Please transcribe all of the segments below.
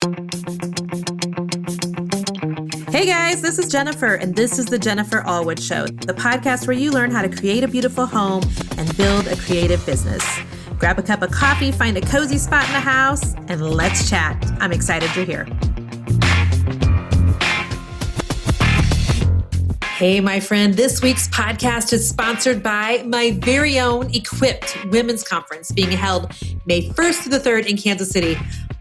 Hey guys, this is Jennifer, and this is the Jennifer Allwood Show, the podcast where you learn how to create a beautiful home and build a creative business. Grab a cup of coffee, find a cozy spot in the house, and let's chat. I'm excited you're here. Hey, my friend, this week's podcast is sponsored by my very own Equipped Women's Conference being held May 1st through the 3rd in Kansas City.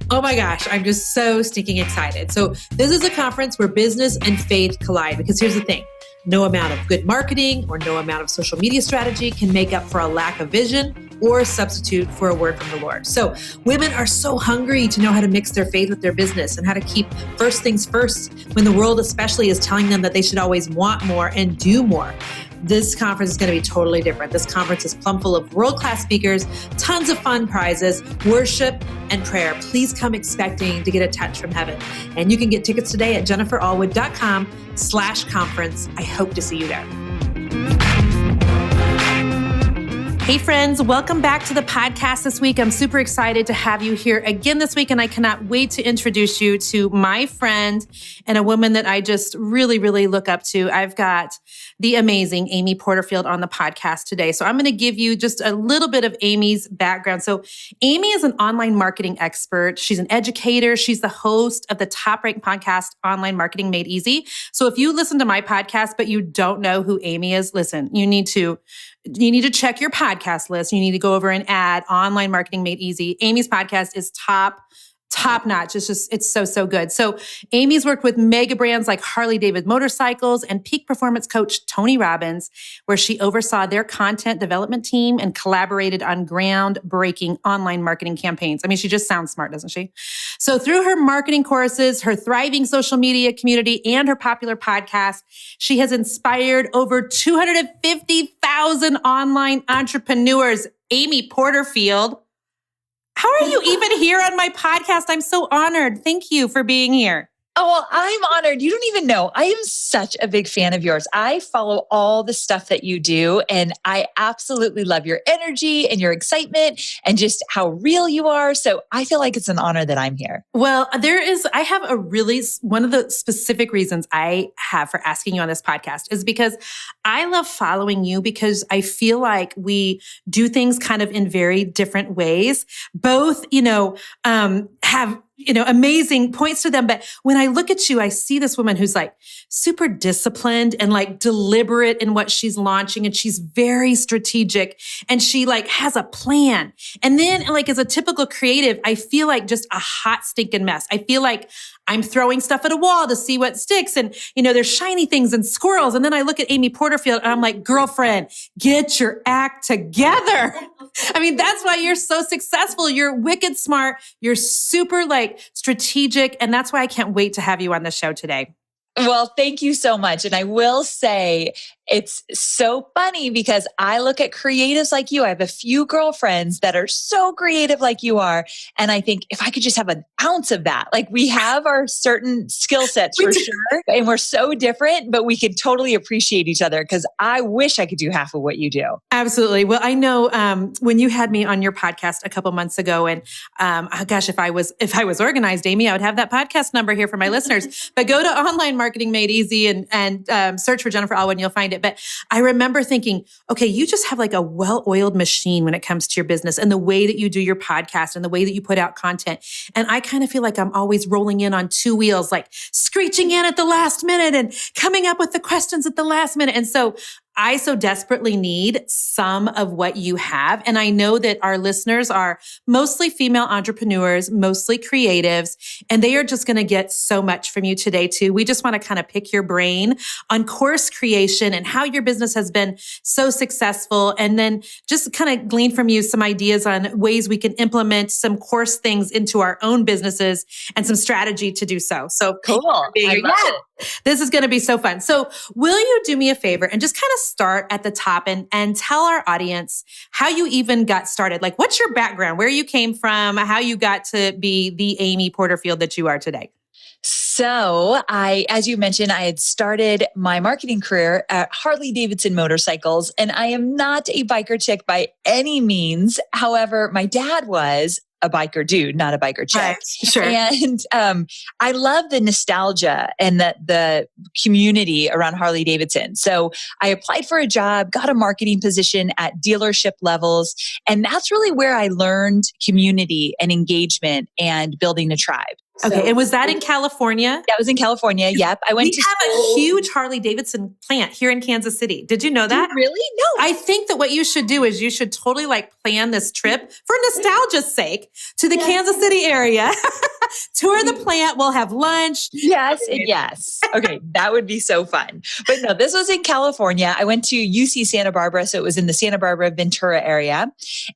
Oh my gosh, I'm just so stinking excited. So this is a conference where business and faith collide, because here's the thing. No amount of good marketing or no amount of social media strategy can make up for a lack of vision or substitute for a word from the Lord. So women are so hungry to know how to mix their faith with their business and how to keep first things first when the world especially is telling them that they should always want more and do more. This conference is going to be totally different. This conference is plumb full of world-class speakers, tons of fun prizes, worship, and prayer. Please come expecting to get a touch from heaven. And you can get tickets today at jenniferallwood.com/conference. I hope to see you there. Hey friends, welcome back to the podcast this week. I'm super excited to have you here again this week, and I cannot wait to introduce you to my friend and a woman that I just really, really look up to. I've got the amazing Amy Porterfield on the podcast today. So I'm going to give you just a little bit of Amy's background. So Amy is an online marketing expert. She's an educator. She's the host of the top-ranked podcast, Online Marketing Made Easy. So if you listen to my podcast, but you don't know who Amy is, listen, you need to check your podcast list. You need to go over and add Online Marketing Made Easy. Amy's podcast is top notch. It's so good. So Amy's worked with mega brands like Harley-Davidson motorcycles and peak performance coach Tony Robbins, where she oversaw their content development team and collaborated on groundbreaking online marketing campaigns. I mean, she just sounds smart, doesn't she? So through her marketing courses, her thriving social media community, and her popular podcast, she has inspired over 250,000 online entrepreneurs. Amy Porterfield, how are you even here on my podcast? I'm so honored. Thank you for being here. Oh, well, I'm honored. You don't even know. I am such a big fan of yours. I follow all the stuff that you do, and I absolutely love your energy and your excitement and just how real you are. So I feel like it's an honor that I'm here. Well, I have one of the specific reasons I have for asking you on this podcast is because I love following you, because I feel like we do things kind of in very different ways. Both, have amazing points to them. But when I look at you, I see this woman who's like super disciplined and like deliberate in what she's launching. And she's very strategic, and she like has a plan. And then like as a typical creative, I feel like just a hot stinking mess. I feel like I'm throwing stuff at a wall to see what sticks. And, there's shiny things and squirrels. And then I look at Amy Porterfield and I'm like, girlfriend, get your act together. I mean, that's why you're so successful. You're wicked smart. You're super like strategic. And that's why I can't wait to have you on the show today. Well, thank you so much. And I will say it's so funny because I look at creatives like you. I have a few girlfriends that are so creative like you are. And I think if I could just have an ounce of that, like we have our certain skill sets for sure. And we're so different, but we can totally appreciate each other, because I wish I could do half of what you do. Absolutely. Well, I know when you had me on your podcast a couple months ago, and gosh, if I was organized, Amy, I would have that podcast number here for my listeners. But go to Online Marketing Made Easy and search for Jennifer Allwood and you'll find it. But I remember thinking, okay, you just have like a well-oiled machine when it comes to your business and the way that you do your podcast and the way that you put out content. And I kind of feel like I'm always rolling in on two wheels, like screeching in at the last minute and coming up with the questions at the last minute. And so I so desperately need some of what you have. And I know that our listeners are mostly female entrepreneurs, mostly creatives, and they are just going to get so much from you today too. We just want to kind of pick your brain on course creation and how your business has been so successful. And then just kind of glean from you some ideas on ways we can implement some course things into our own businesses and some strategy to do so. So cool. I love it. This is going to be so fun. So will you do me a favor and just kind of start at the top and tell our audience how you even got started? Like, what's your background, where you came from, how you got to be the Amy Porterfield that you are today? So as you mentioned, I had started my marketing career at Harley-Davidson motorcycles, and I am not a biker chick by any means. However, my dad was. a biker dude, not a biker chick. Right. Sure. And I love the nostalgia and the community around Harley Davidson. So I applied for a job, got a marketing position at dealership levels. And that's really where I learned community and engagement and building a tribe. Okay. And was that in California? That was in California. Yep. I went We have a huge Harley Davidson plant here in Kansas City. Did you know that? Really? No. I think that what you should do is you should totally like plan this trip for nostalgia's sake to the Kansas City area. Tour the plant. We'll have lunch. Yes. And yes. Okay. That would be so fun. But no, this was in California. I went to UC Santa Barbara. So it was in the Santa Barbara, Ventura area.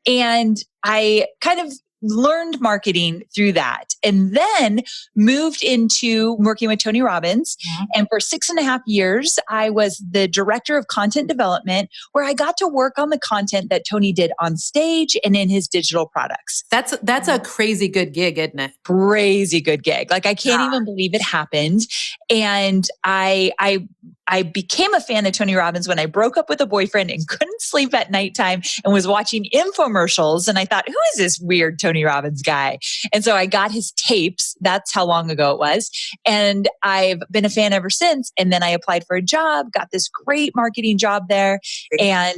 And I kind of learned marketing through that and then moved into working with Tony Robbins. Mm-hmm. And for 6.5 years, I was the director of content development where I got to work on the content that Tony did on stage and in his digital products. That's a crazy good gig, isn't it? Crazy good gig. Like I can't even believe it happened. And I became a fan of Tony Robbins when I broke up with a boyfriend and couldn't sleep at nighttime and was watching infomercials. And I thought, who is this weird Tony Robbins guy? And so I got his tapes. That's how long ago it was. And I've been a fan ever since. And then I applied for a job, got this great marketing job there, and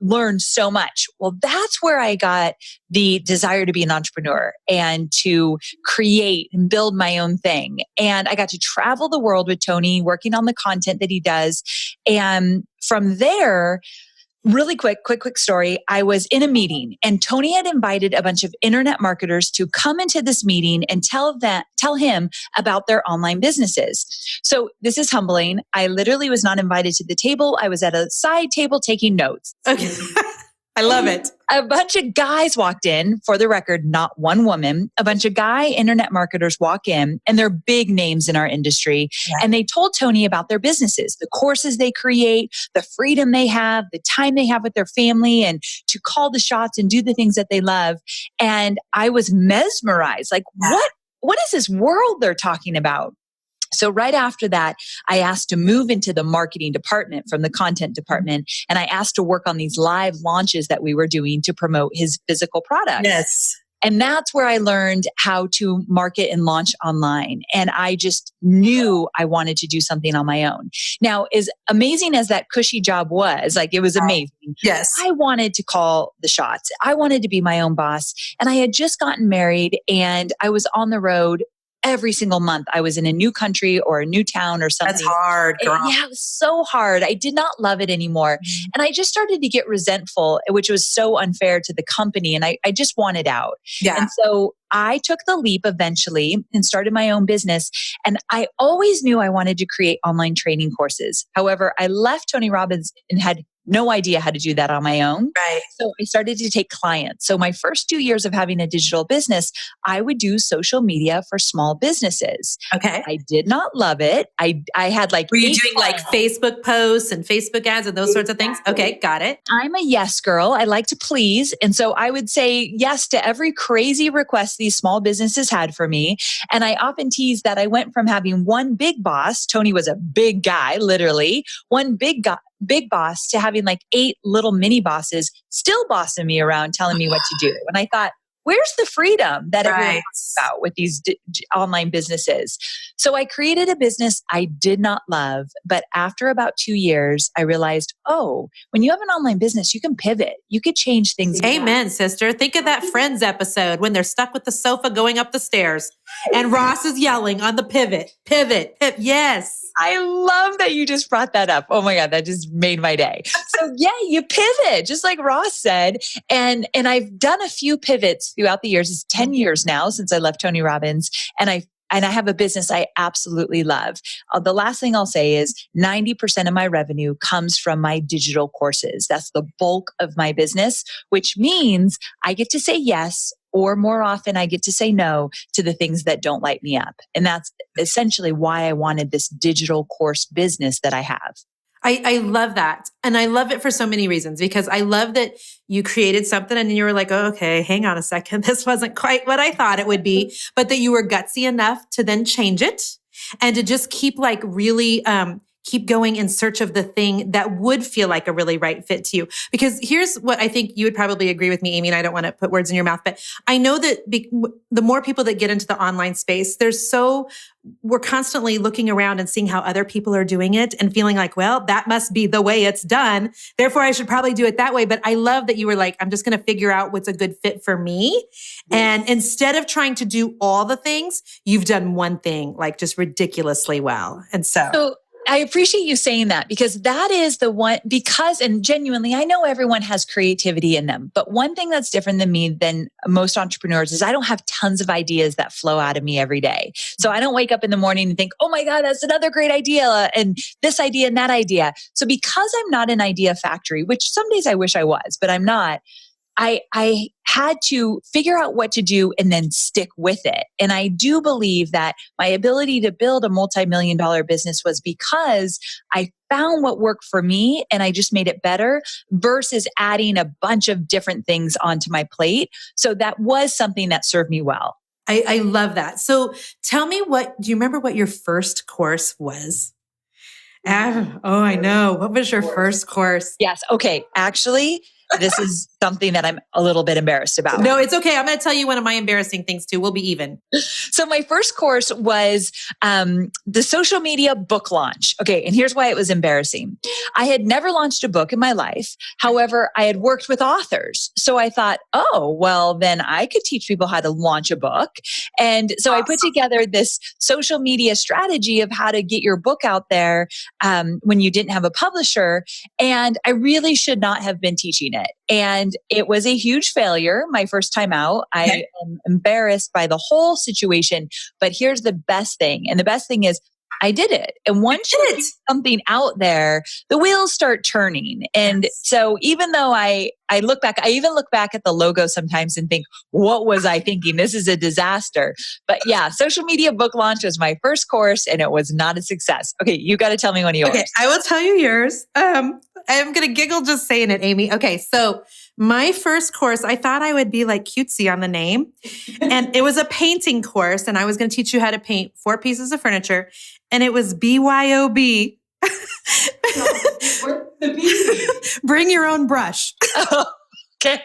learned so much. Well, that's where I got the desire to be an entrepreneur and to create and build my own thing. And I got to travel the world with Tony, working on the content that he does. And from there, really quick story. I was in a meeting and Tony had invited a bunch of internet marketers to come into this meeting and tell him about their online businesses. So this is humbling. I literally was not invited to the table. I was at a side table taking notes. Okay. I love it. A bunch of guys walked in, for the record, not one woman. A bunch of guy internet marketers walk in, and they're big names in our industry. Yeah. And they told Tony about their businesses, the courses they create, the freedom they have, the time they have with their family, and to call the shots and do the things that they love. And I was mesmerized. Like, what is this world they're talking about? So right after that, I asked to move into the marketing department from the content department. And I asked to work on these live launches that we were doing to promote his physical products. Yes. And that's where I learned how to market and launch online. And I just knew I wanted to do something on my own. Now, as amazing as that cushy job was, like it was amazing. Yes. I wanted to call the shots. I wanted to be my own boss. And I had just gotten married and I was on the road. Every single month, I was in a new country or a new town or something. That's hard, girl. It was so hard. I did not love it anymore. Mm-hmm. And I just started to get resentful, which was so unfair to the company. And I just wanted out. Yeah. And so I took the leap eventually and started my own business. And I always knew I wanted to create online training courses. However, I left Tony Robbins and had no idea how to do that on my own. Right. So I started to take clients. So my first 2 years of having a digital business, I would do social media for small businesses. Okay. I did not love it. I had like... Were you doing like Facebook posts and Facebook ads and those sorts of things? Okay, got it. I'm a yes girl. I like to please. And so I would say yes to every crazy request these small businesses had for me. And I often tease that I went from having one big boss, Tony was a big guy, literally, one big boss, to having like 8 little mini bosses still bossing me around, telling me what to do. And I thought, where's the freedom that everyone talks about with these online businesses? So I created a business I did not love. But after about 2 years, I realized, when you have an online business, you can pivot. You could change things. Amen, sister. Think of that Friends episode when they're stuck with the sofa going up the stairs and Ross is yelling on the pivot. Yes. I love that you just brought that up. Oh my God, that just made my day. So yeah, you pivot, just like Ross said. And I've done a few pivots throughout the years. It's 10 years now since I left Tony Robbins. And I have a business I absolutely love. The last thing I'll say is 90% of my revenue comes from my digital courses. That's the bulk of my business, which means I get to say yes, or more often I get to say no to the things that don't light me up. And that's essentially why I wanted this digital course business that I have. I love that. And I love it for so many reasons, because I love that you created something and you were like, oh, okay, hang on a second. This wasn't quite what I thought it would be, but that you were gutsy enough to then change it and to just keep like really keep going in search of the thing that would feel like a really right fit to you. Because here's what I think you would probably agree with me, Amy, and I don't want to put words in your mouth, but I know that the more people that get into the online space, we're constantly looking around and seeing how other people are doing it and feeling like, well, that must be the way it's done. Therefore, I should probably do it that way. But I love that you were like, I'm just going to figure out what's a good fit for me. And instead of trying to do all the things, you've done one thing like just ridiculously well. And so I appreciate you saying that because that is the one, and genuinely, I know everyone has creativity in them, but one thing that's different than me than most entrepreneurs is I don't have tons of ideas that flow out of me every day. So I don't wake up in the morning and think, oh my God, that's another great idea and this idea and that idea. So because I'm not an idea factory, which some days I wish I was, but I'm not, I had to figure out what to do and then stick with it. And I do believe that my ability to build a multi-million-dollar business was because I found what worked for me and I just made it better versus adding a bunch of different things onto my plate. So that was something that served me well. I love that. So tell me do you remember what your first course was? I know. What was your first course? Yes. Okay. Actually, this is something that I'm a little bit embarrassed about. No, it's okay. I'm going to tell you one of my embarrassing things too. We'll be even. So my first course was the social media book launch. Okay. And here's why it was embarrassing. I had never launched a book in my life. However, I had worked with authors. So I thought, oh, well, then I could teach people how to launch a book. And so I put together this social media strategy of how to get your book out there when you didn't have a publisher. And I really should not have been teaching it. And it was a huge failure my first time out. I am embarrassed by the whole situation, but here's the best thing. And the best thing is I did it. And once you get something out there, the wheels start turning. And so even though I look back, I even look back at the logo sometimes and think, what was I thinking? This is a disaster. But yeah, social media book launch was my first course and it was not a success. Okay, you got to tell me one of yours. Okay, I will tell you yours. I'm going to giggle just saying it, Amy. Okay, so my first course, I thought I would be like cutesy on the name. And it was a painting course. And I was going to teach you how to paint 4 pieces of furniture. And it was BYOB. Bring your own brush. Okay.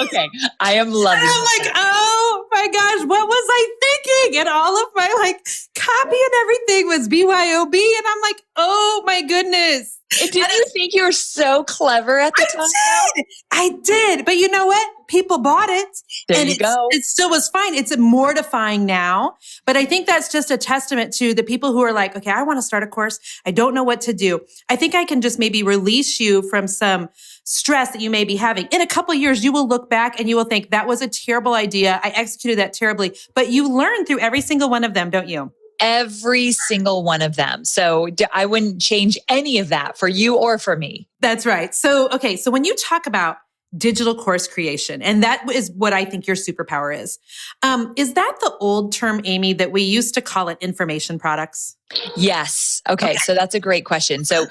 Okay. I am loving it. I'm like, oh my gosh, what was I thinking? And all of my copy and everything was BYOB. And I'm like, oh my goodness. Did you think you were so clever at the time? I did. But you know what? People bought it. There you go. It still was fine. It's mortifying now. But I think that's just a testament to the people who are like, okay, I want to start a course. I don't know what to do. I think I can just maybe release you from some stress that you may be having. In a couple of years, you will look back and you will think that was a terrible idea. I executed that terribly. But you learn through every single one of them, don't you? Every single one of them. So I wouldn't change any of that for you or for me. That's right. So, okay. So when you talk about digital course creation, and that is what I think your superpower is that the old term, Amy, that we used to call it information products? Yes. Okay. So that's a great question. So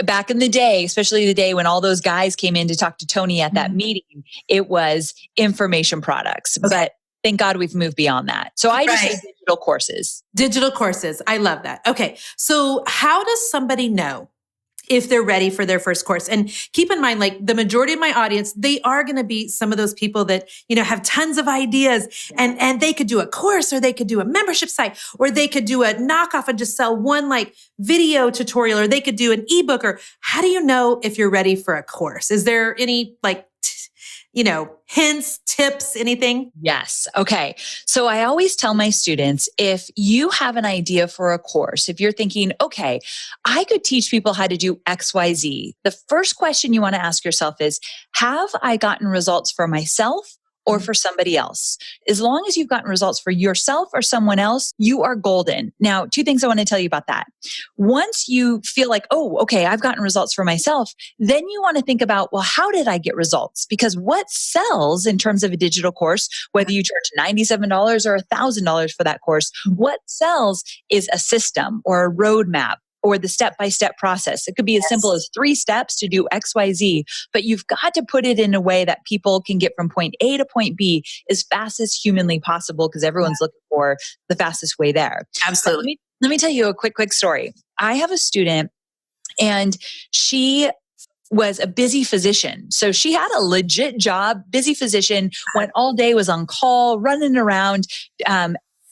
back in the day, especially the day when all those guys came in to talk to Tony at that meeting, it was information products. Okay. But thank God we've moved beyond that. So I just say digital courses. Digital courses. I love that. Okay. So how does somebody know if they're ready for their first course? And keep in mind, the majority of my audience, they are going to be some of those people that, have tons of ideas and they could do a course or they could do a membership site or they could do a knockoff and just sell one video tutorial or they could do an ebook. Or how do you know if you're ready for a course? Is there any hints, tips, anything? Yes. Okay. So I always tell my students, if you have an idea for a course, if you're thinking, okay, I could teach people how to do XYZ, the first question you want to ask yourself is, have I gotten results for myself or for somebody else? As long as you've gotten results for yourself or someone else, you are golden. Now, 2 things I want to tell you about that. Once you feel like, oh, okay, I've gotten results for myself, then you want to think about, well, how did I get results? Because what sells in terms of a digital course, whether you charge $97 or $1,000 for that course, what sells is a system or a roadmap or the step-by-step process. It could be as simple as 3 steps to do XYZ, but you've got to put it in a way that people can get from point A to point B as fast as humanly possible because everyone's looking for the fastest way there. Absolutely. Let me tell you a quick story. I have a student And she was a busy physician. So she had a legit job, busy physician, went all day, was on call, running around,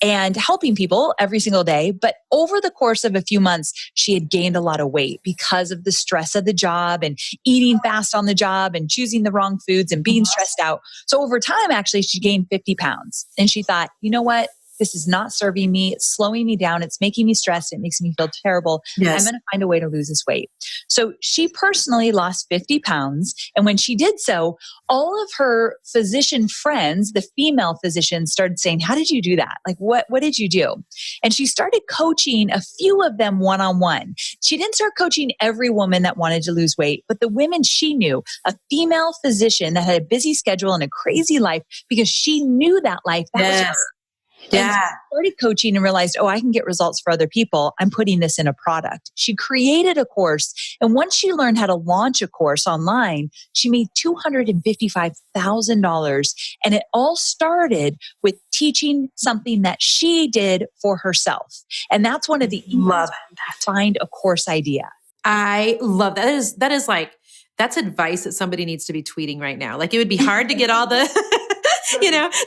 and helping people every single day. But over the course of a few months, she had gained a lot of weight because of the stress of the job and eating fast on the job and choosing the wrong foods and being stressed out. So over time, actually, she gained 50 pounds. And she thought, you know what? This is not serving me. It's slowing me down. It's making me stressed. It makes me feel terrible. Yes. I'm going to find a way to lose this weight. So she personally lost 50 pounds. And when she did so, all of her physician friends, the female physicians, started saying, how did you do that? Like, what did you do? And she started coaching a few of them one-on-one. She didn't start coaching every woman that wanted to lose weight, but the women she knew, a female physician that had a busy schedule and a crazy life because she knew that life. That was her. And so she started coaching and realized, I can get results for other people. I'm putting this in a product. She created a course. And once she learned how to launch a course online, she made $255,000. And it all started with teaching something that she did for herself. And that's one of the easiest ways to find a course idea. I love that. That is like, that's advice that somebody needs to be tweeting right now. Like it would be hard to get all the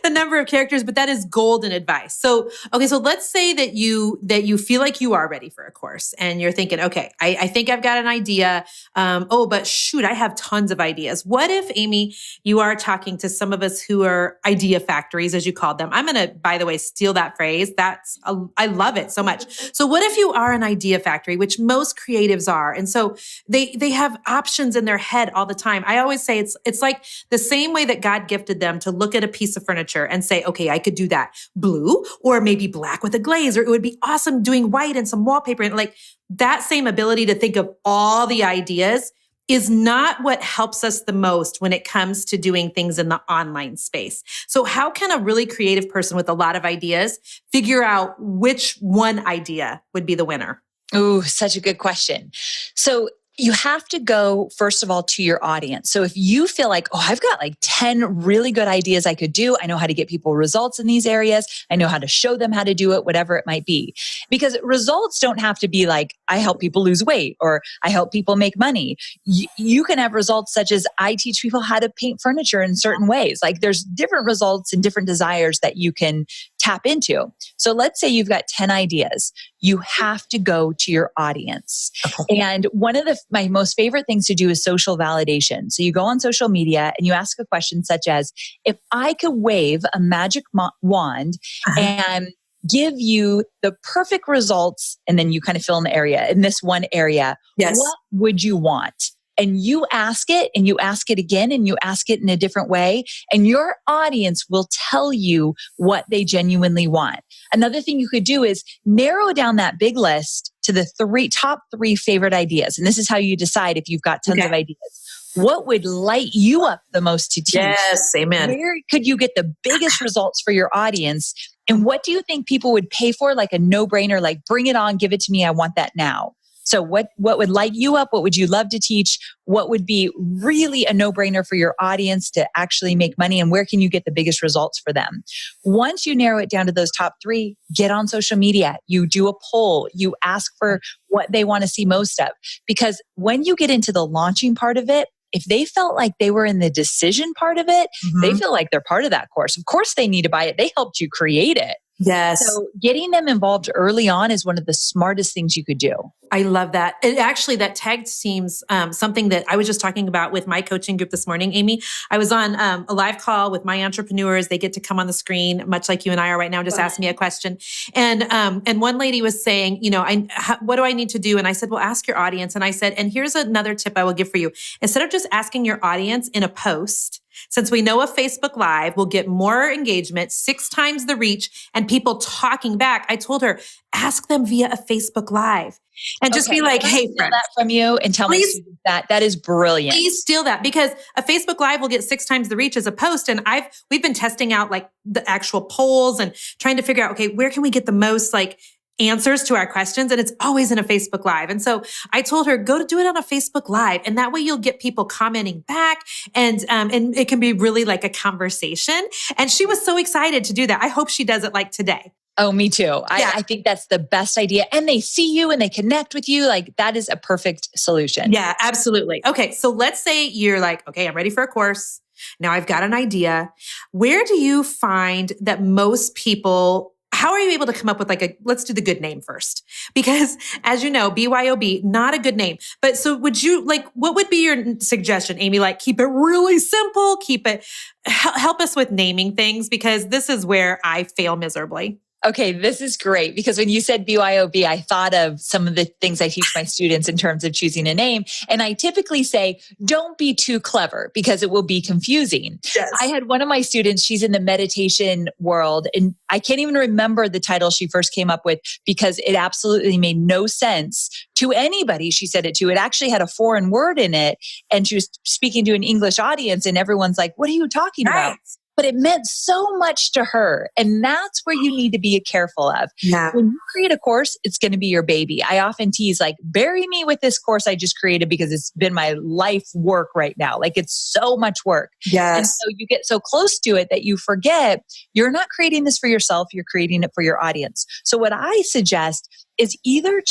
the number of characters, but that is golden advice. So, okay. So let's say that you feel like you are ready for a course and you're thinking, okay, I think I've got an idea. But shoot, I have tons of ideas. What if, Amy, you are talking to some of us who are idea factories, as you called them? I'm going to, by the way, steal that phrase. I love it so much. So what if you are an idea factory, which most creatives are? And so they have options in their head all the time. I always say it's like the same way that God gifted them to look at a piece of furniture and say, okay, I could do that blue or maybe black with a glaze, or it would be awesome doing white and some wallpaper. And like that same ability to think of all the ideas is not what helps us the most when it comes to doing things in the online space. So how can a really creative person with a lot of ideas figure out which one idea would be the winner? Ooh, such a good question. So you have to go, first of all, to your audience. So if you feel like, I've got like 10 really good ideas I could do. I know how to get people results in these areas. I know how to show them how to do it, whatever it might be. Because results don't have to be like, I help people lose weight or I help people make money. You can have results such as I teach people how to paint furniture in certain ways. Like there's different results and different desires that you can tap into. So let's say you've got 10 ideas. You have to go to your audience. Okay. And one of my most favorite things to do is social validation. So you go on social media and you ask a question such as, if I could wave a magic wand and give you the perfect results, and then you kind of fill in the area, in this one area, what would you want? And you ask it and you ask it again and you ask it in a different way. And your audience will tell you what they genuinely want. Another thing you could do is narrow down that big list to the top three favorite ideas. And this is how you decide if you've got tons of ideas. What would light you up the most to teach? Yes, amen. Where could you get the biggest results for your audience? And what do you think people would pay for? Like a no-brainer, like bring it on, give it to me. I want that now. So what would light you up? What would you love to teach? What would be really a no-brainer for your audience to actually make money? And where can you get the biggest results for them? Once you narrow it down to those top three, get on social media. You do a poll. You ask for what they want to see most of. Because when you get into the launching part of it, if they felt like they were in the decision part of it, they feel like they're part of that course. Of course they need to buy it. They helped you create it. Yes. So getting them involved early on is one of the smartest things you could do. I love that. It actually, that tagged seems something that I was just talking about with my coaching group this morning, Amy. I was on a live call with my entrepreneurs. They get to come on the screen, much like you and I are right now, just ask me a question. And one lady was saying, what do I need to do? And I said, well, ask your audience. And I said, and here's another tip I will give for you. Instead of just asking your audience in a post, since we know a Facebook Live will get more engagement, 6 times the reach, and people talking back, I told her, ask them via a Facebook Live. And just be like, hey, friend, that from you and tell me that is brilliant. Please steal that, because a Facebook Live will get 6 times the reach as a post. And we've been testing out like the actual polls and trying to figure out, okay, where can we get the most like answers to our questions? And it's always in a Facebook Live. And so I told her, go to do it on a Facebook Live. And that way you'll get people commenting back and it can be really like a conversation. And she was so excited to do that. I hope she does it like today. Oh, me too. Yeah. I think that's the best idea. And they see you and they connect with you. Like that is a perfect solution. Yeah, absolutely. Okay. So let's say you're like, okay, I'm ready for a course. Now I've got an idea. Where do you find that most people, how are you able to come up with let's do the good name first? Because as you know, BYOB, not a good name. But so what would be your suggestion, Amy? Like keep it really simple, help us with naming things because this is where I fail miserably. Okay, this is great because when you said BYOB, I thought of some of the things I teach my students in terms of choosing a name. And I typically say, don't be too clever because it will be confusing. Yes. I had one of my students, she's in the meditation world, and I can't even remember the title she first came up with because it absolutely made no sense to anybody she said it to. It actually had a foreign word in it. And she was speaking to an English audience, and everyone's like, what are you talking about? But it meant so much to her. And that's where you need to be careful of. Yeah. When you create a course, it's going to be your baby. I often tease like, bury me with this course I just created because it's been my life work right now. Like it's so much work. Yes. And so you get so close to it that you forget you're not creating this for yourself. You're creating it for your audience. So what I suggest is either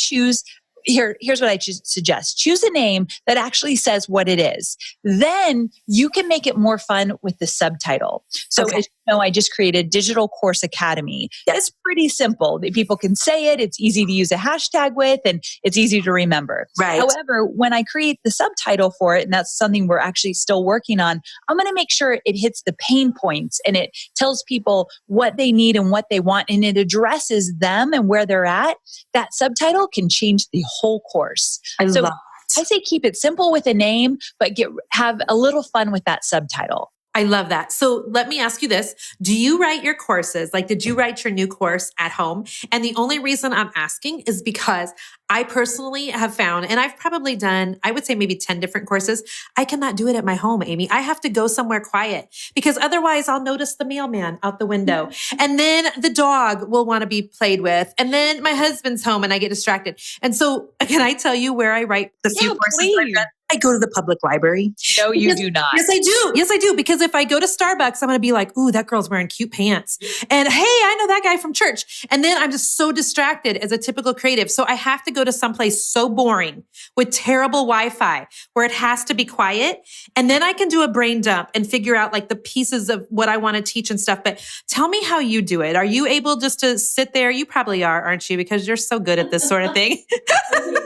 here's what I suggest. Choose a name that actually says what it is. Then you can make it more fun with the subtitle. So as you know, I just created Digital Course Academy. Yes. It's pretty simple. People can say it. It's easy to use a hashtag with, and it's easy to remember. Right. However, when I create the subtitle for it, and that's something we're actually still working on, I'm going to make sure it hits the pain points and it tells people what they need and what they want, and it addresses them and where they're at. That subtitle can change the whole course. I love it. I say keep it simple with a name, but have a little fun with that subtitle. I love that. So let me ask you this. Do you write your courses? Like, did you write your new course at home? And the only reason I'm asking is because I personally have found, and I've probably done, I would say maybe 10 different courses. I cannot do it at my home, Amy. I have to go somewhere quiet because otherwise I'll notice the mailman out the window. And then the dog will want to be played with. And then my husband's home and I get distracted. And so can I tell you where I write the few courses I've done? I go to the public library. No, you do not. Yes, I do. Yes, I do. Because if I go to Starbucks, I'm going to be like, ooh, that girl's wearing cute pants. And hey, I know that guy from church. And then I'm just so distracted as a typical creative. So I have to go to someplace so boring with terrible Wi-Fi where it has to be quiet. And then I can do a brain dump and figure out like the pieces of what I want to teach and stuff. But tell me how you do it. Are you able just to sit there? You probably are, aren't you? Because you're so good at this sort of thing.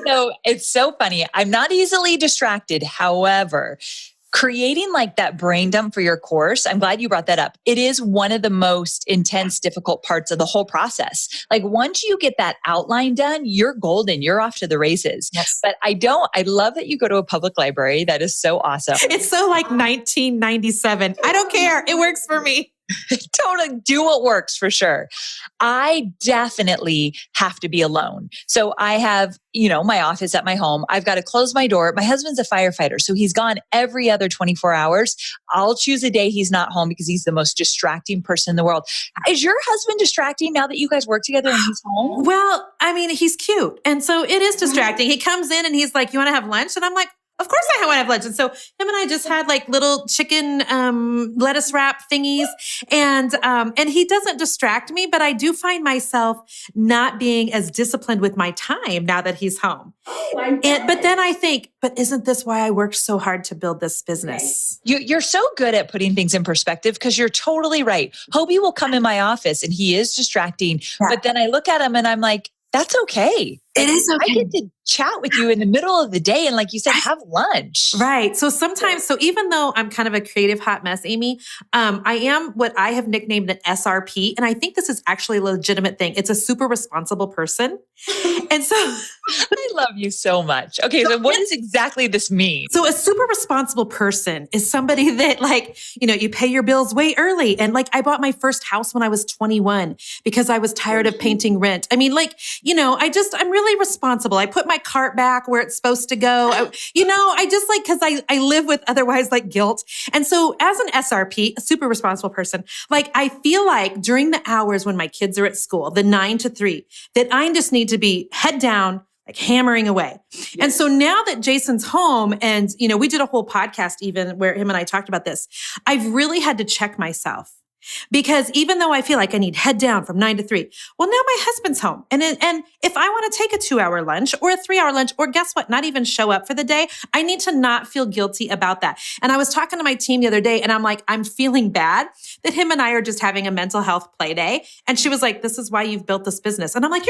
No, it's so funny. I'm not easily distracted. However, creating like that brain dump for your course, I'm glad you brought that up. It is one of the most intense, difficult parts of the whole process. Like once you get that outline done, you're golden. You're off to the races. Yes. But I love that you go to a public library. That is so awesome. It's so like 1997. I don't care. It works for me. Totally do what works for sure. I definitely have to be alone. So I have, my office at my home. I've got to close my door. My husband's a firefighter, so he's gone every other 24 hours. I'll choose a day he's not home because he's the most distracting person in the world. Is your husband distracting now that you guys work together and he's home? Well, I mean, he's cute. And so it is distracting. He comes in and he's like, you want to have lunch? And I'm like, of course I want to have lunch. And so him and I just had like little chicken lettuce wrap thingies. And he doesn't distract me, but I do find myself not being as disciplined with my time now that he's home. But then I think, but isn't this why I worked so hard to build this business? You're so good at putting things in perspective because you're totally right. Hobie will come in my office and he is distracting, but then I look at him and I'm like, that's okay. It is okay. I get to chat with you in the middle of the day and like you said, have lunch. Right. So sometimes, even though I'm kind of a creative hot mess, Amy, I am what I have nicknamed an SRP. And I think this is actually a legitimate thing. It's a super responsible person. And so I love you so much. Okay. So what does exactly this mean? So a super responsible person is somebody that you pay your bills way early. And like, I bought my first house when I was 21 because I was tired of painting rent. I mean, I'm really responsible. I put my cart back where it's supposed to go. Cause I live with otherwise like guilt. And so as an SRP, a super responsible person, like I feel like during the hours when my kids are at school, the 9 to 3, that I just need to be head down, like hammering away. Yes. And so now that Jason's home and, we did a whole podcast even where him and I talked about this, I've really had to check myself. Because even though I feel like I need head down from 9 to 3, well, now my husband's home. And if I want to take a 2-hour lunch or a 3-hour lunch, or guess what, not even show up for the day, I need to not feel guilty about that. And I was talking to my team the other day and I'm like, I'm feeling bad that him and I are just having a mental health play day. And she was like, this is why you've built this business. And I'm like,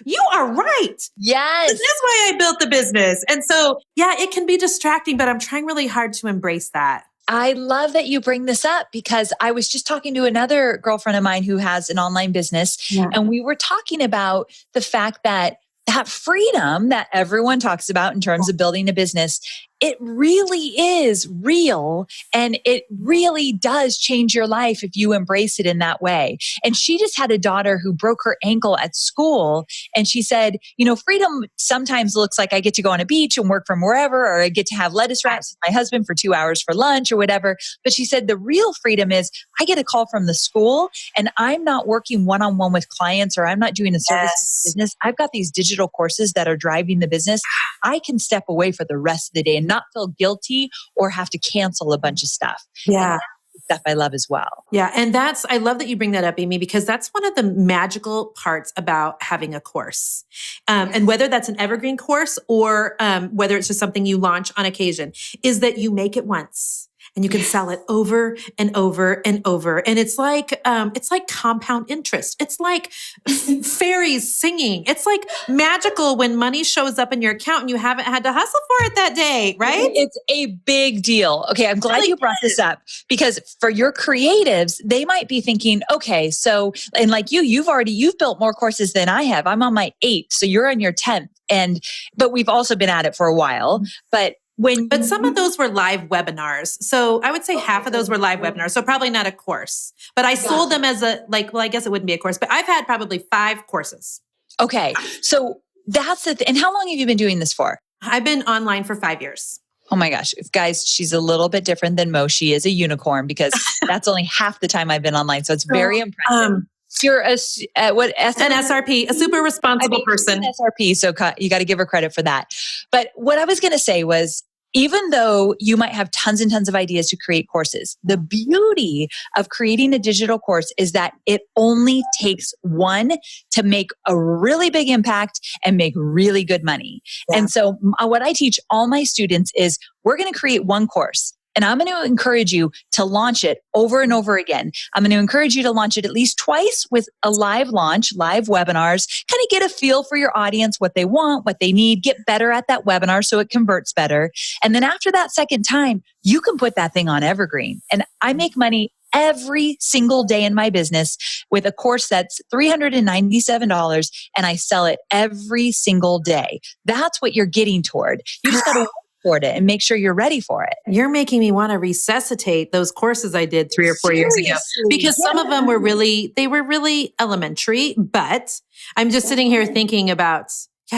you are right. Yes. This is why I built the business. And so, yeah, it can be distracting, but I'm trying really hard to embrace that. I love that you bring this up because I was just talking to another girlfriend of mine who has an online business. Yeah. And we were talking about the fact that freedom that everyone talks about in terms of building a business, it really is real. And it really does change your life if you embrace it in that way. And she just had a daughter who broke her ankle at school. And she said, freedom sometimes looks like I get to go on a beach and work from wherever, or I get to have lettuce wraps with my husband for 2 hours for lunch or whatever. But she said the real freedom is I get a call from the school and I'm not working one-on-one with clients, or I'm not doing a service business. I've got these digital courses that are driving the business. I can step away for the rest of the day and not feel guilty or have to cancel a bunch of stuff. Yeah. Stuff I love as well. Yeah. And I love that you bring that up, Amy, because that's one of the magical parts about having a course. And whether that's an evergreen course or whether it's just something you launch on occasion, is that you make it once. And you can sell it over and over and over. And it's like compound interest. It's like fairies singing. It's like magical when money shows up in your account and you haven't had to hustle for it that day, right? It's a big deal. Okay, I'm glad you brought this up because for your creatives, they might be thinking, okay, so, and like you've built more courses than I have. I'm on my 8th, so you're on your 10th. But we've also been at it for a while. But some of those were live webinars. So I would say half of those were live webinars. So probably not a course, but I sold them as I guess it wouldn't be a course, but I've had probably 5 courses. Okay. So that's and how long have you been doing this for? I've been online for 5 years. Oh my gosh. Guys, she's a little bit different than Mo. She is a unicorn because that's only half the time I've been online. So it's very impressive. You're an SRP, a super responsible person. An SRP, so you got to give her credit for that. But what I was going to say was, even though you might have tons and tons of ideas to create courses, the beauty of creating a digital course is that it only takes one to make a really big impact and make really good money. Yeah. And so what I teach all my students is we're going to create one course. And I'm going to encourage you to launch it over and over again. I'm going to encourage you to launch it at least twice with a live launch, live webinars, kind of get a feel for your audience, what they want, what they need, get better at that webinar so it converts better. And then after that second time, you can put that thing on evergreen. And I make money every single day in my business with a course that's $397 and I sell it every single day. That's what you're getting toward. You just got to afford it and make sure you're ready for it. You're making me want to resuscitate those courses I did 3 or 4 years ago because some of them were really elementary, but I'm just sitting here thinking about,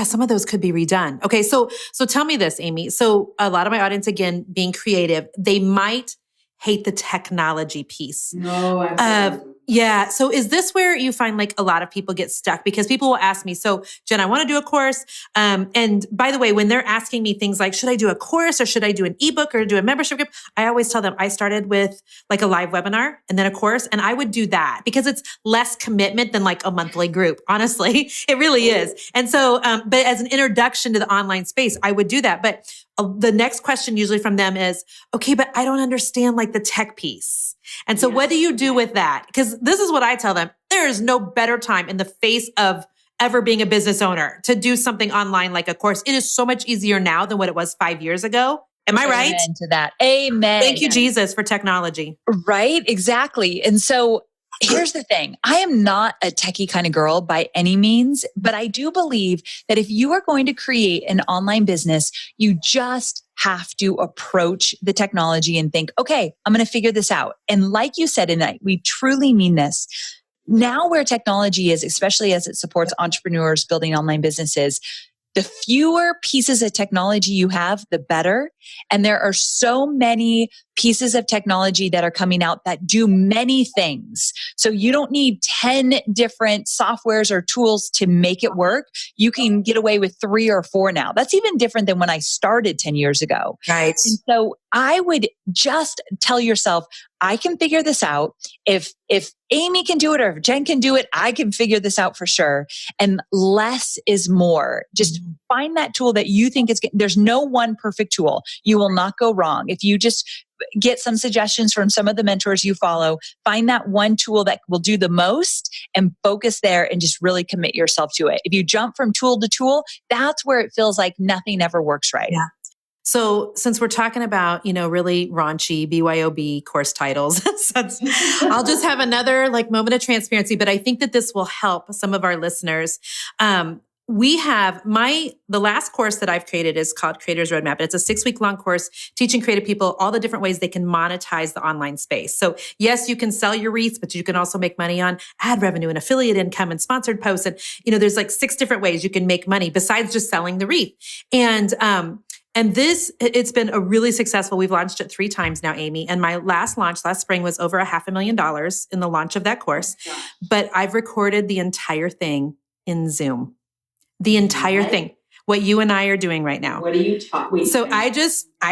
some of those could be redone. Okay. So tell me this, Amy. So a lot of my audience, again, being creative, they might hate the technology piece. No, absolutely. Yeah. So is this where you find like a lot of people get stuck? Because people will ask me, so Jen, I want to do a course. And by the way, when they're asking me things like, should I do a course or should I do an ebook or do a membership group? I always tell them I started with like a live webinar and then a course. And I would do that because it's less commitment than like a monthly group. Honestly, it really is. And so, but as an introduction to the online space, I would do that. But the next question usually from them is, okay, but I don't understand like the tech piece. And so what do you do with that? Because this is what I tell them. There is no better time in the face of ever being a business owner to do something online like a course. It is so much easier now than what it was 5 years ago. Am I right? Amen to that. Amen. Thank you, Jesus, for technology. Right? Exactly. And so here's the thing. I am not a techie kind of girl by any means, but I do believe that if you are going to create an online business, you just have to approach the technology and think, okay, I'm going to figure this out. And like you said, and we truly mean this, now where technology is, especially as it supports entrepreneurs building online businesses, the fewer pieces of technology you have, the better. And there are so many pieces of technology that are coming out that do many things. So you don't need 10 different softwares or tools to make it work. You can get away with 3 or 4 now. That's even different than when I started 10 years ago. Right. And so I would just tell yourself, I can figure this out. If Amy can do it, or if Jen can do it, I can figure this out for sure. And less is more. Just find that tool that you think there's no one perfect tool. You will not go wrong. If you just get some suggestions from some of the mentors you follow, find that one tool that will do the most and focus there and just really commit yourself to it. If you jump from tool to tool, that's where it feels like nothing ever works right. Yeah. So since we're talking about, really raunchy BYOB course titles, I'll just have another moment of transparency, but I think that this will help some of our listeners. We have the last course that I've created is called Creators Roadmap. It's a 6-week long course teaching creative people all the different ways they can monetize the online space. So yes, you can sell your wreaths, but you can also make money on ad revenue and affiliate income and sponsored posts. And, there's 6 different ways you can make money besides just selling the wreath. And it's been a really successful. We've launched it 3 times now, Amy. And my last launch last spring was over $500,000 in the launch of that course. But I've recorded the entire thing in Zoom. The entire thing. What you and I are doing right now. What are you talking? So I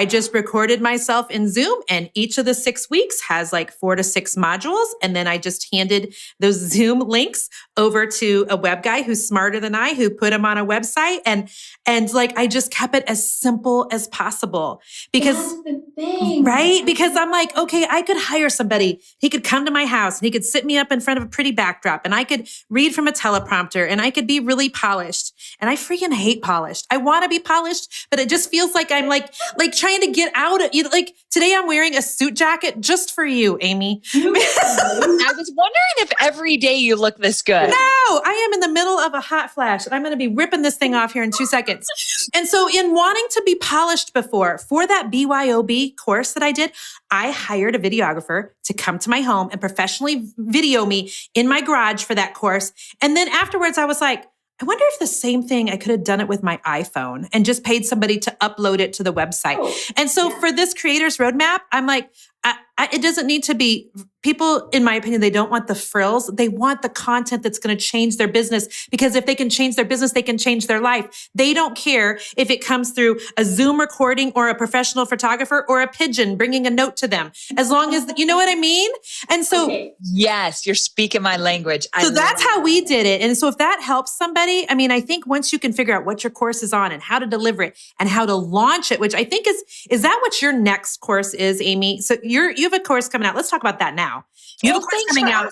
just recorded myself in Zoom, and each of the 6 weeks has 4 to 6 modules. And then I just handed those Zoom links over to a web guy who's smarter than I, who put them on a website. And I just kept it as simple as possible because, that's the thing. Right? Because I'm okay, I could hire somebody. He could come to my house and he could sit me up in front of a pretty backdrop and I could read from a teleprompter and I could be really polished. And I freaking hate polished. I want to be polished, but it just feels like I'm trying to get out of today I'm wearing a suit jacket just for you, Amy. I was wondering if every day you look this good. No, I am in the middle of a hot flash and I'm going to be ripping this thing off here in 2 seconds. And so in wanting to be polished before, for that BYOB course that I did, I hired a videographer to come to my home and professionally video me in my garage for that course. And then afterwards I was like, I wonder if the same thing, I could have done it with my iPhone and just paid somebody to upload it to the website. And so for this creators roadmap, I'm it doesn't need to be, people, in my opinion, they don't want the frills. They want the content that's going to change their business, because if they can change their business, they can change their life. They don't care if it comes through a Zoom recording or a professional photographer or a pigeon bringing a note to them, as long as, you know what I mean? And so, yes, you're speaking my language. So that's how we did it. And so if that helps somebody, I think once you can figure out what your course is on and how to deliver it and how to launch it, which I think is that what your next course is, Amy? So you have a course coming out. Let's talk about that now. You have a course coming out,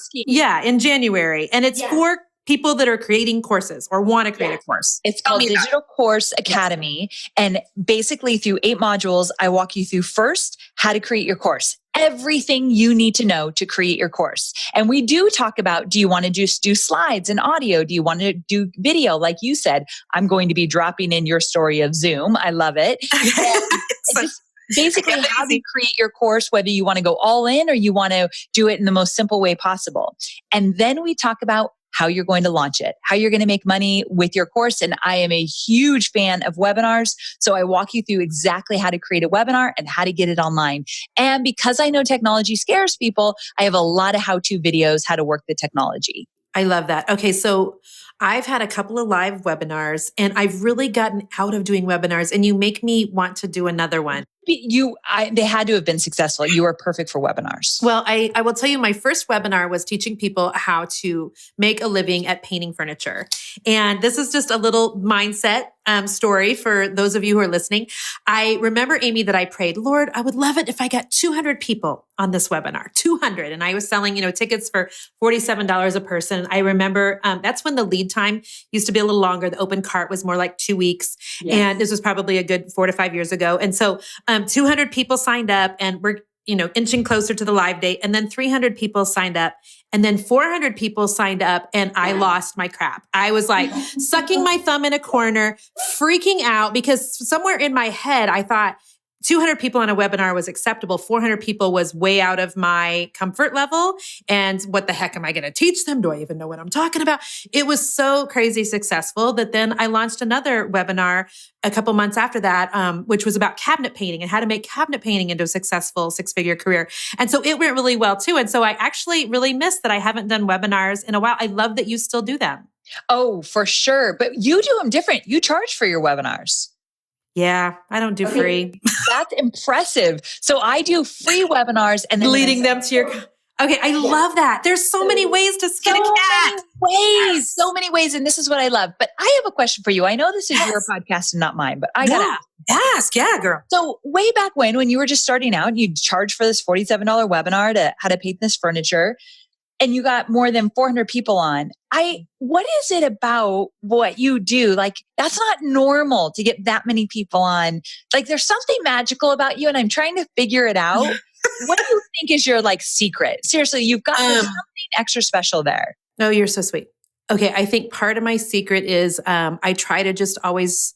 in January, and it's for people that are creating courses or want to create a course. It's called Digital Course Academy. And basically through 8 modules, I walk you through first how to create your course. Everything you need to know to create your course. And we do talk about, do you want to just do slides and audio? Do you want to do video? Like you said, I'm going to be dropping in your story of Zoom. I love it. Basically how to create your course, whether you want to go all in or you want to do it in the most simple way possible. And then we talk about how you're going to launch it, how you're going to make money with your course. And I am a huge fan of webinars. So I walk you through exactly how to create a webinar and how to get it online. And because I know technology scares people, I have a lot of how-to videos, how to work the technology. I love that. Okay. So I've had a couple of live webinars and I've really gotten out of doing webinars, and you make me want to do another one. They had to have been successful. You are perfect for webinars. Well, I will tell you, my first webinar was teaching people how to make a living at painting furniture. And this is just a little mindset story for those of you who are listening. I remember, Amy, that I prayed, Lord, I would love it if I got 200 people on this webinar, 200. And I was selling, tickets for $47 a person. I remember that's when the lead time used to be a little longer. The open cart was more like 2 weeks. Yes. And this was probably a good 4 to 5 years ago. And so 200 people signed up, and we're, inching closer to the live date. And then 300 people signed up, and then 400 people signed up, and I lost my crap. I was sucking my thumb in a corner, freaking out, because somewhere in my head, I thought, 200 people on a webinar was acceptable. 400 people was way out of my comfort level. And what the heck am I going to teach them? Do I even know what I'm talking about? It was so crazy successful that then I launched another webinar a couple months after that, which was about cabinet painting and how to make cabinet painting into a successful 6-figure career. And so it went really well too. And so I actually really miss that I haven't done webinars in a while. I love that you still do them. Oh, for sure. But you do them different. You charge for your webinars. Yeah, I don't do free. That's impressive. So I do free webinars and then leading them to your... Okay, I love that. There's so many ways to skin a cat. So many ways. And this is what I love. But I have a question for you. I know this is your podcast and not mine, but I got to ask. Yeah, girl. So way back when you were just starting out, you charged for this $47 webinar to how to paint this furniture, and you got more than 400 people on. What is it about what you do? Like, that's not normal to get that many people on. Like, there's something magical about you, and I'm trying to figure it out. What do you think is your secret? Seriously, you've got something extra special there. Oh, you're so sweet. Okay. I think part of my secret is, I try to just always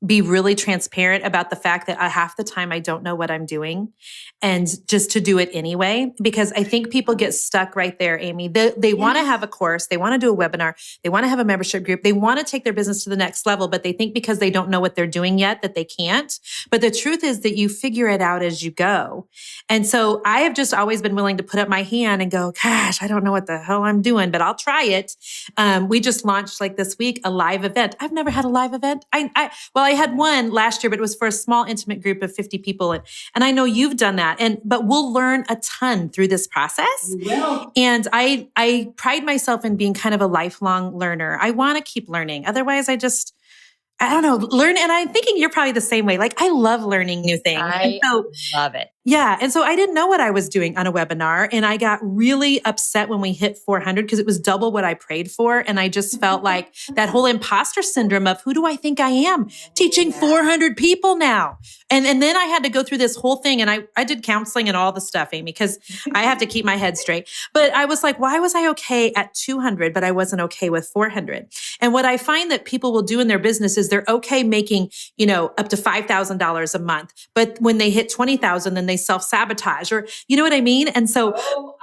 be really transparent about the fact that half the time I don't know what I'm doing, and just to do it anyway, because I think people get stuck right there, Amy. They want to have a course. They want to do a webinar. They want to have a membership group. They want to take their business to the next level, but they think because they don't know what they're doing yet that they can't. But the truth is that you figure it out as you go. And so I have just always been willing to put up my hand and go, gosh, I don't know what the hell I'm doing, but I'll try it. We just launched this week, a live event. I've never had a live event. I had one last year, but it was for a small, intimate group of 50 people. And I know you've done that. But we'll learn a ton through this process. And I pride myself in being kind of a lifelong learner. I want to keep learning. Otherwise, I don't know, learn. And I'm thinking you're probably the same way. I love learning new things. I love it. Yeah. And so I didn't know what I was doing on a webinar. And I got really upset when we hit 400 because it was double what I prayed for. And I just felt like that whole imposter syndrome of who do I think I am teaching 400 people now? And then I had to go through this whole thing. And I did counseling and all the stuff, Amy, because I have to keep my head straight. But I was like, why was I okay at 200, but I wasn't okay with 400? And what I find that people will do in their business is they're okay making, up to $5,000 a month. But when they hit 20,000, then they self-sabotage, or you know what I mean? And so,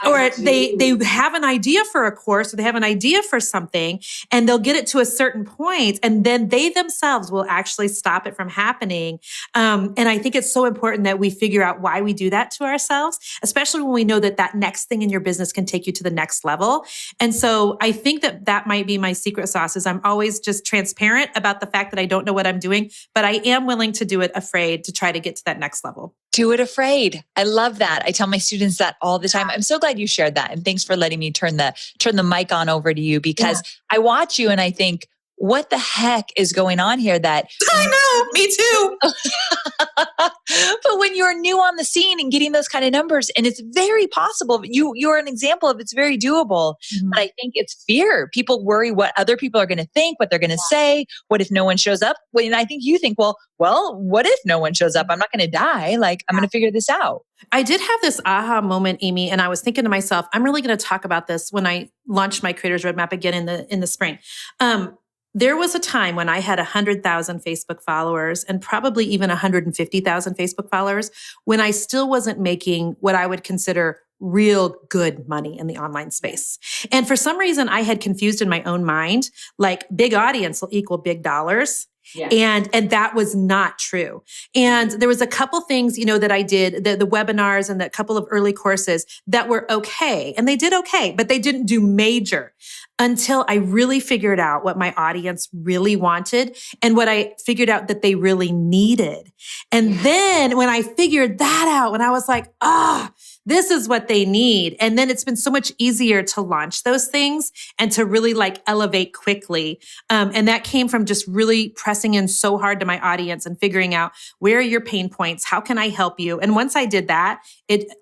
or they have an idea for a course, or they have an idea for something, and they'll get it to a certain point, and then they themselves will actually stop it from happening. And I think it's so important that we figure out why we do that to ourselves, especially when we know that next thing in your business can take you to the next level. And so I think that might be my secret sauce is I'm always just transparent about the fact that I don't know what I'm doing, but I am willing to do it afraid to try to get to that next level. Do it afraid. I love that. I tell my students that all the time. I'm so glad you shared that. And thanks for letting me turn the mic on over to you, because I watch you and I think, what the heck is going on here? I know, me too. But when you're new on the scene and getting those kind of numbers, and it's very possible, you're an example of it's very doable. Mm-hmm. But I think it's fear. People worry what other people are going to think, what they're going to say. What if no one shows up? And I think you think, well, what if no one shows up? I'm not going to die. I'm going to figure this out. I did have this aha moment, Amy, and I was thinking to myself, I'm really going to talk about this when I launch my Creators Roadmap again in the spring. There was a time when I had 100,000 Facebook followers and probably even 150,000 Facebook followers when I still wasn't making what I would consider real good money in the online space. And for some reason, I had confused in my own mind, big audience will equal big dollars. Yeah. And that was not true. And there was a couple things, that I did, the webinars and the couple of early courses that were okay. And they did okay, but they didn't do major until I really figured out what my audience really wanted and what I figured out that they really needed. And then when I figured that out, when I was like, this is what they need. And then it's been so much easier to launch those things and to really elevate quickly. And that came from just really pressing in so hard to my audience and figuring out where are your pain points? How can I help you? And once I did that,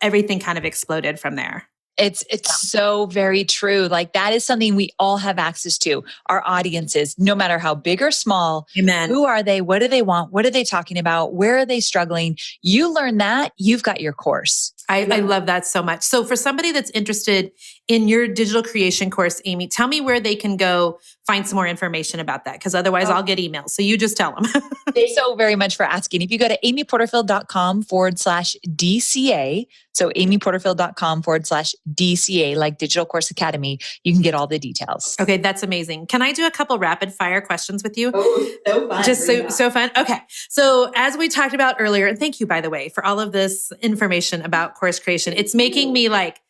everything kind of exploded from there. It's so very true. Like that is something we all have access to. Our audiences, no matter how big or small. Amen. Who are they? What do they want? What are they talking about? Where are they struggling? You learn that, you've got your course. I love that so much. So for somebody that's interested in your digital creation course, Amy, tell me where they can go find some more information about that. Because otherwise I'll get emails. So you just tell them. Thanks so very much for asking. If you go to amyporterfield.com/DCA, so amyporterfield.com/DCA, like Digital Course Academy, you can get all the details. Okay, that's amazing. Can I do a couple rapid fire questions with you? Oh, so fun. Just so fun. Okay. So as we talked about earlier, and thank you, by the way, for all of this information about course creation, it's making me like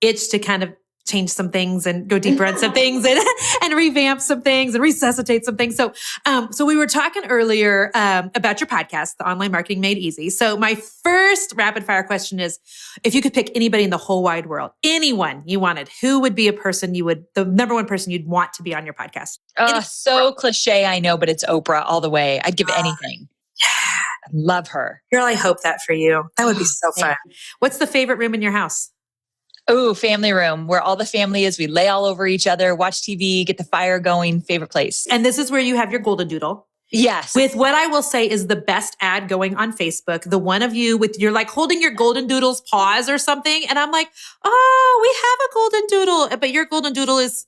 itch to kind of change some things and go deeper on some things and revamp some things and resuscitate some things. So we were talking earlier about your podcast, The Online Marketing Made Easy. So my first rapid fire question is, if you could pick anybody in the whole wide world, anyone you wanted, who would be the number one person you'd want to be on your podcast? So cliche, I know, but it's Oprah all the way. I'd give anything. I love her. Girl, I hope that for you. That would be so fun. What's the favorite room in your house? Oh, family room, where all the family is. We lay all over each other, watch TV, get the fire going. Favorite place. And this is where you have your golden doodle. Yes. With what I will say is the best ad going on Facebook, the one of you with you're like holding your golden doodle's paws or something. And I'm like, oh, we have a golden doodle, but your golden doodle is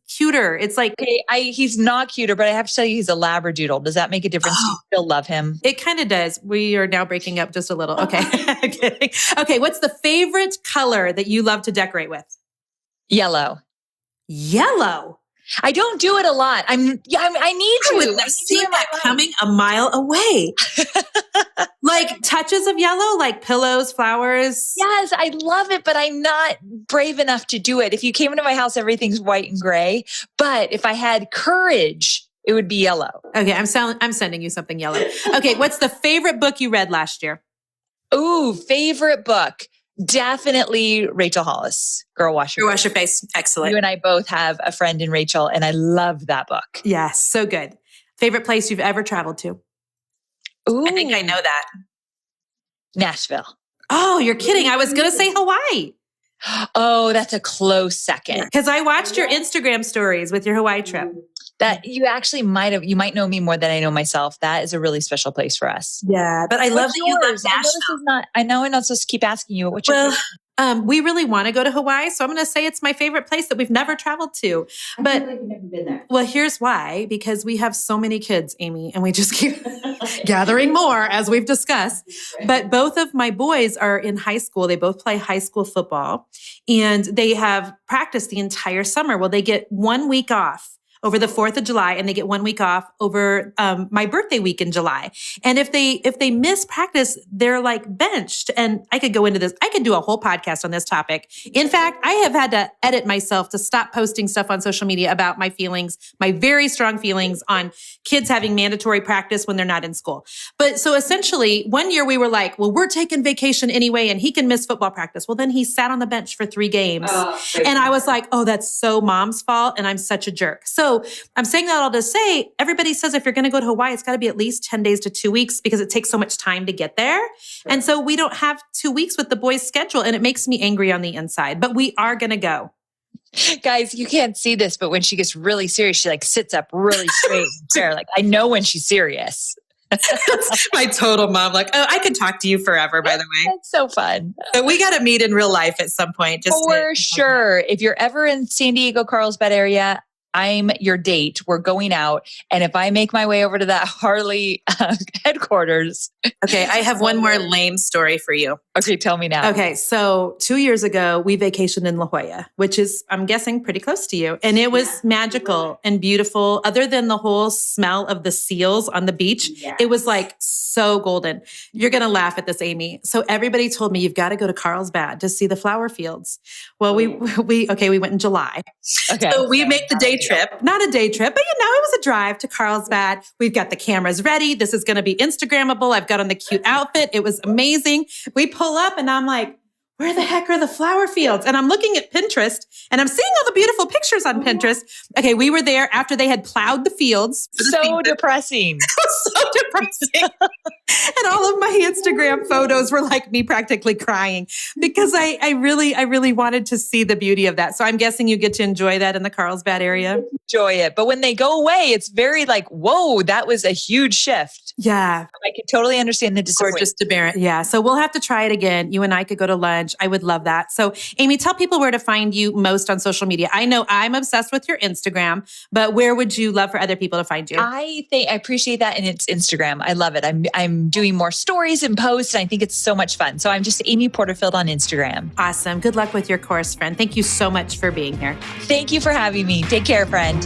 cuter. It's like, okay, he's not cuter, but I have to tell you, he's a Labradoodle. Does that make a difference? Do you still love him? It kind of does. We are now breaking up just a little. Okay. I'm kidding. Okay. What's the favorite color that you love to decorate with? Yellow. Yellow. I don't do it a lot. I need to. I would have seen that coming a mile away. Like touches of yellow, like pillows, flowers. Yes, I love it, but I'm not brave enough to do it. If you came into my house, everything's white and gray. But if I had courage, it would be yellow. Okay, I'm sending you something yellow. Okay, what's the favorite book you read last year? Ooh, favorite book. Definitely Rachel Hollis, Girl Wash Your Face. Excellent. You and I both have a friend in Rachel, and I love that book. Yes, so good. Favorite place you've ever traveled to? Ooh. I think I know that. Nashville. Oh, you're kidding. I was going to say Hawaii. Oh, that's a close second. Because I watched your Instagram stories with your Hawaii trip. That you actually you might know me more than I know myself. That is a really special place for us. Yeah, but I love that you love Nashville. I know I'm not supposed to keep asking you. What's your we really want to go to Hawaii, so I'm going to say it's my favorite place that we've never traveled to. But I feel like we've never been there. Well, here's why: because we have so many kids, Amy, and we just keep gathering more, as we've discussed. But both of my boys are in high school; they both play high school football, and they have practiced the entire summer. Well, they get 1 week off over the 4th of July, and they get 1 week off over my birthday week in July. And if they miss practice, they're like benched. And I could go into this. I could do a whole podcast on this topic. In fact, I have had to edit myself to stop posting stuff on social media about my feelings, my very strong feelings on kids having mandatory practice when they're not in school. But so essentially, one year we were like, well, we're taking vacation anyway, and he can miss football practice. Well, then he sat on the bench for 3 games. And I was like, oh, that's so mom's fault. And I'm such a jerk. So I'm saying that all to say, everybody says if you're going to go to Hawaii, it's got to be at least 10 days to 2 weeks because it takes so much time to get there. Sure. And so we don't have 2 weeks with the boys' schedule, and it makes me angry on the inside, but we are going to go. Guys, you can't see this, but when she gets really serious, she like sits up really straight and fair. Like, I know when she's serious. That's my total mom. Like, oh, I could talk to you forever, by the way. It's so fun. But we got to meet in real life at some point. For sure. If you're ever in San Diego, Carlsbad area, I'm your date. We're going out. And if I make my way over to that Harley headquarters. Okay. I have one more lame story for you. Okay. Tell me now. Okay. So 2 years ago, we vacationed in La Jolla, which is, I'm guessing, pretty close to you. And it was magical and beautiful. Other than the whole smell of the seals on the beach, it was like so golden. You're going to laugh at this, Amy. So everybody told me you've got to go to Carlsbad to see the flower fields. Well, we went in July. Okay. So we make the day trip, not a day trip, but it was a drive to Carlsbad. We've got the cameras ready. This is going to be Instagrammable. I've got on the cute outfit. It was amazing. We pull up and I'm like, where the heck are the flower fields? And I'm looking at Pinterest and I'm seeing all the beautiful pictures on Pinterest. Okay. We were there after they had plowed the fields. So depressing. so depressing. And all of my Instagram photos were like me practically crying because I really wanted to see the beauty of that. So I'm guessing you get to enjoy that in the Carlsbad area. Enjoy it. But when they go away, it's very like, whoa, that was a huge shift. Yeah. I can totally understand the disappointment. Gorgeous to bear it. Yeah. So we'll have to try it again. You and I could go to lunch. I would love that. So Amy, tell people where to find you most on social media. I know I'm obsessed with your Instagram, but where would you love for other people to find you? I appreciate that. And it's Instagram. I love it. I'm doing more stories and posts, and I think it's so much fun. So I'm just Amy Porterfield on Instagram. Awesome. Good luck with your course, friend. Thank you so much for being here. Thank you for having me. Take care, friend.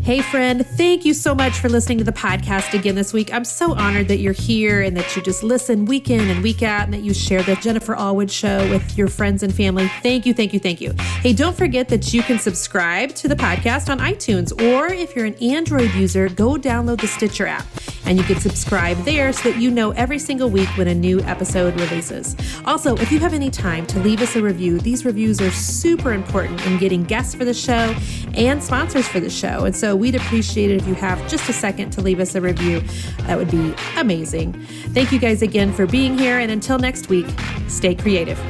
Hey friend, thank you so much for listening to the podcast again this week. I'm so honored that you're here and that you just listen week in and week out and that you share the Jennifer Allwood Show with your friends and family. Thank you, thank you, thank you. Hey, don't forget that you can subscribe to the podcast on iTunes, or if you're an Android user, go download the Stitcher app and you can subscribe there so that you know every single week when a new episode releases. Also, if you have any time to leave us a review, these reviews are super important in getting guests for the show and sponsors for the show. And so we'd appreciate it if you have just a second to leave us a review. That would be amazing. Thank you guys again for being here. And until next week, stay creative.